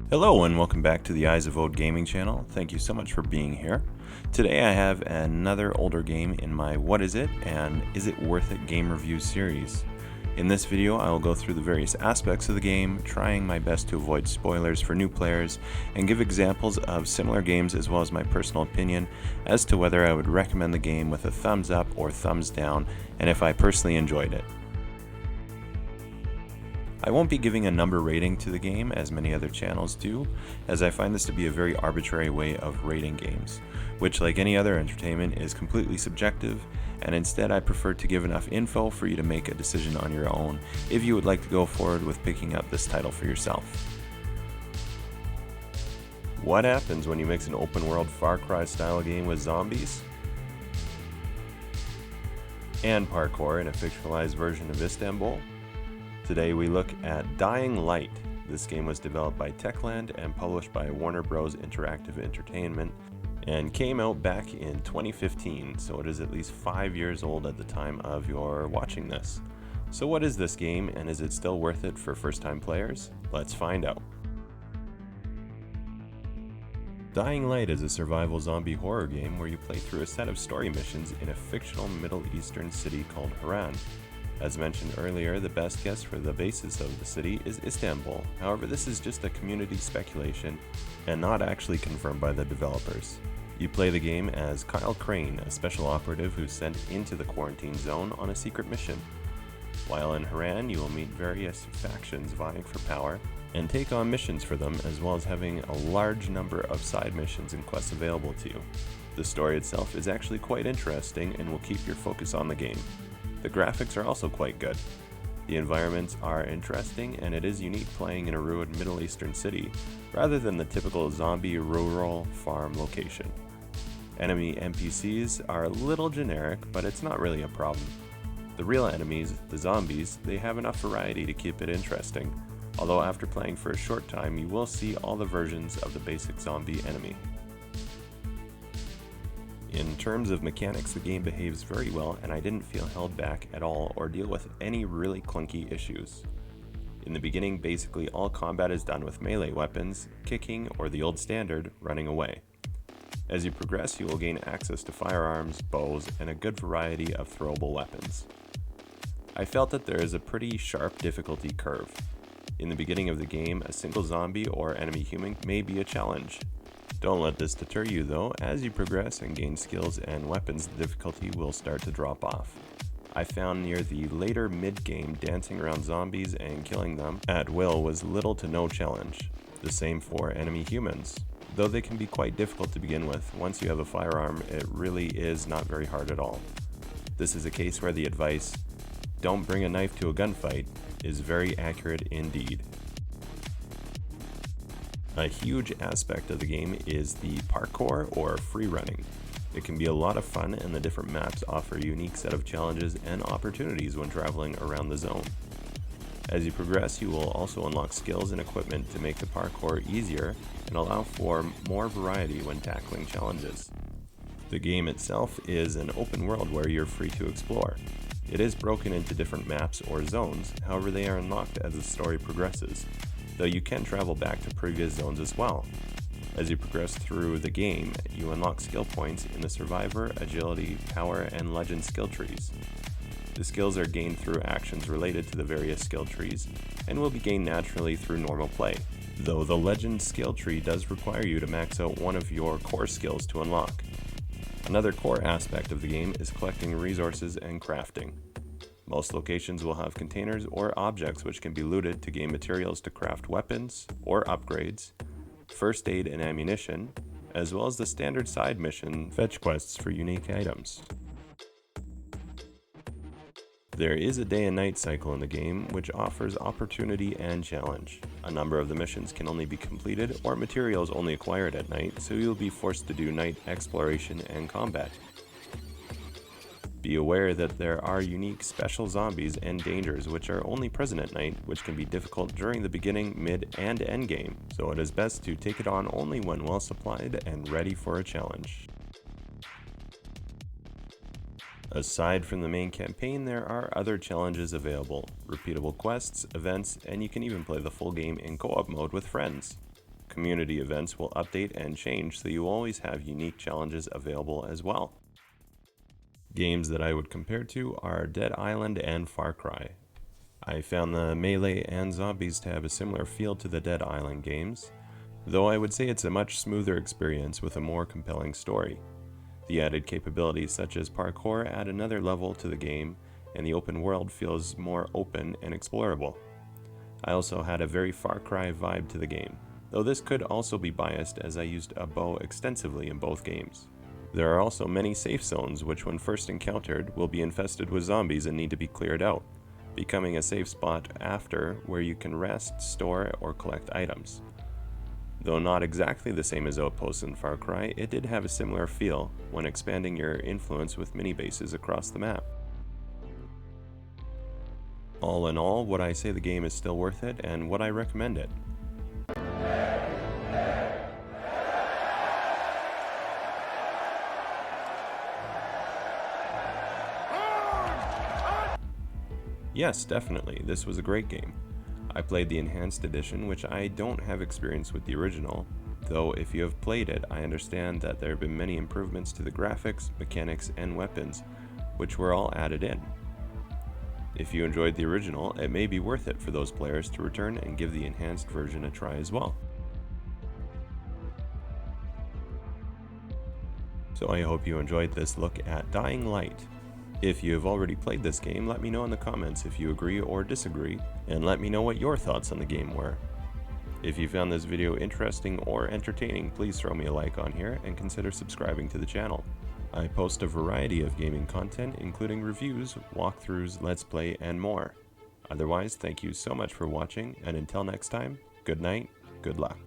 Hello and welcome back to the Eyes of Ode Gaming channel. Thank you so much for being here. Today I have another older game in my What Is It and Is It Worth It game review series. In this video I will go through the various aspects of the game, trying my best to avoid spoilers for new players, and give examples of similar games as well as my personal opinion as to whether I would recommend the game with a thumbs up or thumbs down, and if I personally enjoyed it. I won't be giving a number rating to the game as many other channels do, as I find this to be a very arbitrary way of rating games, which like any other entertainment is completely subjective, and instead I prefer to give enough info for you to make a decision on your own if you would like to go forward with picking up this title for yourself. What happens when you mix an open world Far Cry style game with zombies? And parkour in a fictionalized version of Istanbul? Today we look at Dying Light. This game was developed by Techland and published by Warner Bros. Interactive Entertainment and came out back in 2015, so it is at least 5 years old at the time of your watching this. So what is this game, and is it still worth it for first-time players? Let's find out. Dying Light is a survival zombie horror game where you play through a set of story missions in a fictional Middle Eastern city called Harran. As mentioned earlier, the best guess for the basis of the city is Istanbul. However, this is just a community speculation and not actually confirmed by the developers. You play the game as Kyle Crane, a special operative who's sent into the quarantine zone on a secret mission. While in Harran, you will meet various factions vying for power and take on missions for them, as well as having a large number of side missions and quests available to you. The story itself is actually quite interesting and will keep your focus on the game. The graphics are also quite good. The environments are interesting, and it is unique playing in a ruined Middle Eastern city rather than the typical zombie rural farm location. Enemy NPCs are a little generic, but it's not really a problem. The real enemies, the zombies, they have enough variety to keep it interesting, although after playing for a short time you will see all the versions of the basic zombie enemy. In terms of mechanics, the game behaves very well, and I didn't feel held back at all or deal with any really clunky issues. In the beginning, basically all combat is done with melee weapons, kicking, or the old standard, running away. As you progress, you will gain access to firearms, bows, and a good variety of throwable weapons. I felt that there is a pretty sharp difficulty curve. In the beginning of the game, a single zombie or enemy human may be a challenge. Don't let this deter you though. As you progress and gain skills and weapons, the difficulty will start to drop off. I found near the later mid-game dancing around zombies and killing them at will was little to no challenge. The same for enemy humans. Though they can be quite difficult to begin with, once you have a firearm, it really is not very hard at all. This is a case where the advice, "Don't bring a knife to a gunfight," is very accurate indeed. A huge aspect of the game is the parkour or free running. It can be a lot of fun, and the different maps offer a unique set of challenges and opportunities when traveling around the zone. As you progress, you will also unlock skills and equipment to make the parkour easier and allow for more variety when tackling challenges. The game itself is an open world where you're free to explore. It is broken into different maps or zones, however they are unlocked as the story progresses, though you can travel back to previous zones as well. As you progress through the game, you unlock skill points in the Survivor, Agility, Power, and Legend skill trees. The skills are gained through actions related to the various skill trees, and will be gained naturally through normal play, though the Legend skill tree does require you to max out one of your core skills to unlock. Another core aspect of the game is collecting resources and crafting. Most locations will have containers or objects which can be looted to gain materials to craft weapons or upgrades, first aid and ammunition, as well as the standard side mission fetch quests for unique items. There is a day and night cycle in the game which offers opportunity and challenge. A number of the missions can only be completed or materials only acquired at night, so you'll be forced to do night exploration and combat. Be aware that there are unique special zombies and dangers which are only present at night, which can be difficult during the beginning, mid, and end game, so it is best to take it on only when well supplied and ready for a challenge. Aside from the main campaign, there are other challenges available, repeatable quests, events, and you can even play the full game in co-op mode with friends. Community events will update and change, so you always have unique challenges available as well. Games that I would compare to are Dead Island and Far Cry. I found the melee and zombies to have a similar feel to the Dead Island games, though I would say it's a much smoother experience with a more compelling story. The added capabilities such as parkour add another level to the game, and the open world feels more open and explorable. I also had a very Far Cry vibe to the game, though this could also be biased as I used a bow extensively in both games. There are also many safe zones which when first encountered will be infested with zombies and need to be cleared out, becoming a safe spot after where you can rest, store, or collect items. Though not exactly the same as outposts in Far Cry, it did have a similar feel when expanding your influence with mini bases across the map. All in all, would I say the game is still worth it and would I recommend it? Yes, definitely, this was a great game. I played the Enhanced Edition, which I don't have experience with the original, though if you have played it, I understand that there have been many improvements to the graphics, mechanics, and weapons, which were all added in. If you enjoyed the original, it may be worth it for those players to return and give the enhanced version a try as well. So I hope you enjoyed this look at Dying Light. If you have already played this game, let me know in the comments if you agree or disagree, and let me know what your thoughts on the game were. If you found this video interesting or entertaining, please throw me a like on here and consider subscribing to the channel. I post a variety of gaming content, including reviews, walkthroughs, let's play, and more. Otherwise, thank you so much for watching, and until next time, good night, good luck.